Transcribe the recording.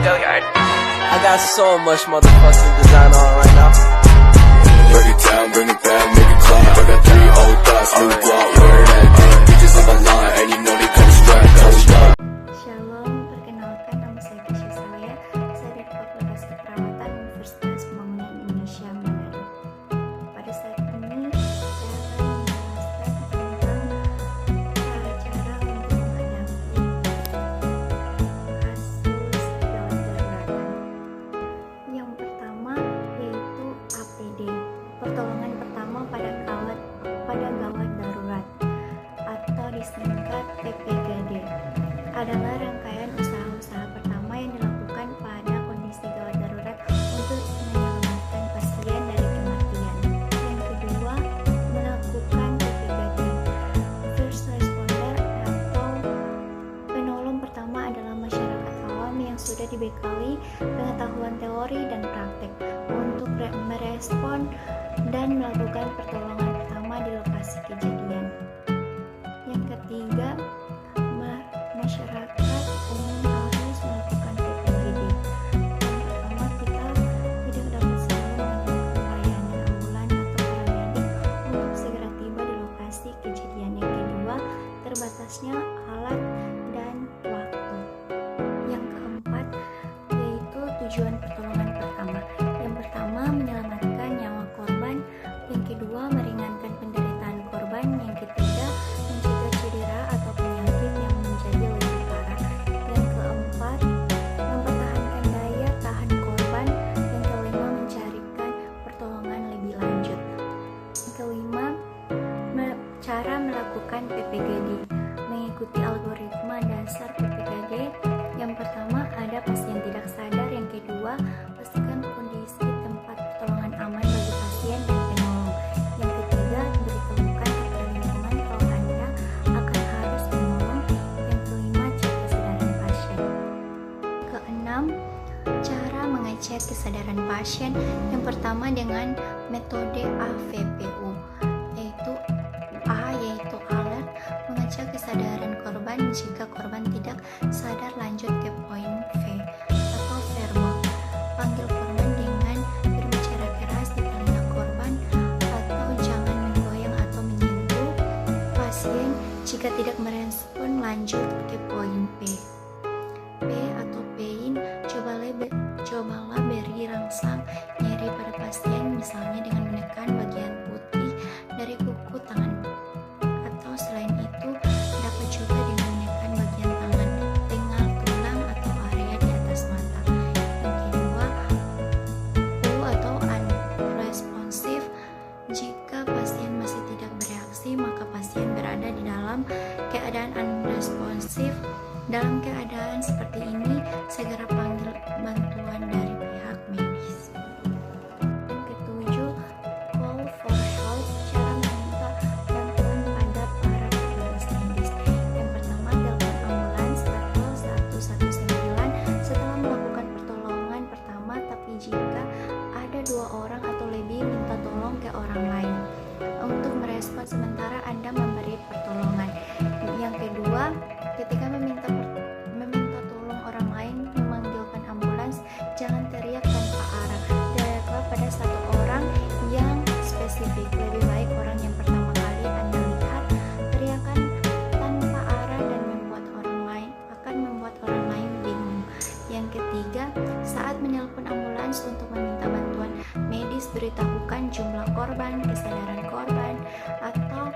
Billiard. I got so much motherfucking design on right now. Break it down, bring it back, make it clap. I got 3 old thoughts, new block, where that bitches on my line, and you know they come strap, hold up. Shalom, perkenalkan nama saya Kesha Saleh. Saya dari Fakultas Keperawatan Universitas Pembangunan Indonesia Manado. Pada saat ini saya akan menjelaskan tentang cara-cara untuk menghadapi kasus gawat darurat. Yang pertama yaitu APD, pertolongan pertama pada gawat darurat, atau disingkat PPGD. Adalah rangkaian usaha-usaha pertama yang dilakukan pada kondisi gawat darurat untuk menyelamatkan pasien dari kematian. Yang kedua, melakukan PPGD. First responder atau penolong pertama adalah masyarakat awam yang sudah dibekali pengetahuan teori dan praktek untuk merespon dan melakukan pertolongan pertama di lokasi kejadian. Yang ketiga, masyarakat umum harus melakukan PPGD. Yang pertama, kita tidak dapat selalu mengandalkan layanan ambulan atau paramedik untuk segera tiba di lokasi kejadian. Yang kedua, terbatasnya alat dan waktu. Yang keempat, yaitu tujuan pertolongan pertama. Yang pertama, menyelamatkan nyawa korban. Yang kedua, meringankan penderitaan korban. Yang ketiga, mencegah cedera atau penyakit yang menjadi lebih parah. Yang keempat, mempertahankan daya tahan korban. Yang kelima, mencarikan pertolongan lebih lanjut. Yang kelima, cara melakukan PPGD. Mengikuti algoritma dasar PPGD. Yang pertama, ada pasien tidak sadar. Yang kedua, pastikan kondisi tempat pertolongan aman bagi pasien dan penolong. Yang ketiga, beritahukan kepada lingkungan kalau Anda akan harus menolong. Yang kelima, cek kesadaran pasien. Keenam, cara mengecek kesadaran pasien. Yang pertama dengan metode AVPU, yaitu A yaitu alert, mengecek kesadaran korban. Jika korban tidak sadar, lanjut ke poin V atau verbal. Panggil korban dengan berbicara keras di telinga korban atau jangan menggoyang atau menyentuh pasien. Jika tidak merespon, lanjut ke poin P. P atau pain, cobalah beri rangsang nyeri pada pasien, misalnya dengan menekan bagian putih dari kuku tangan, atau selain itu dapat juga dengan menekan bagian tangan, tengah tulang atau area di atas mata. Yang kedua, U atau unresponsive. Jika pasien masih tidak bereaksi, maka pasien berada di dalam keadaan unresponsive. Dalam keadaan seperti ini, segera panggil bantuan dari pihak medis. Yang ketujuh, call for help, cara meminta bantuan pada para petugas medis. Yang pertama, telepon ambulans atau 119 setelah melakukan pertolongan pertama, tapi jika ada 2 orang atau lebih, minta tolong ke orang lain. Untuk merespon sementara Anda memberi pertolongan. Yang kedua, ketika meminta tolong orang lain, memanggilkan ambulans, jangan teriak tanpa arah. Teriaklah pada satu orang yang spesifik. Lebih baik orang yang pertama kali Anda lihat. Teriakan tanpa arah dan membuat orang lain bingung. Yang ketiga, saat menelpon ambulans untuk meminta bantuan medis, beritahukan jumlah korban, kesadaran korban, atau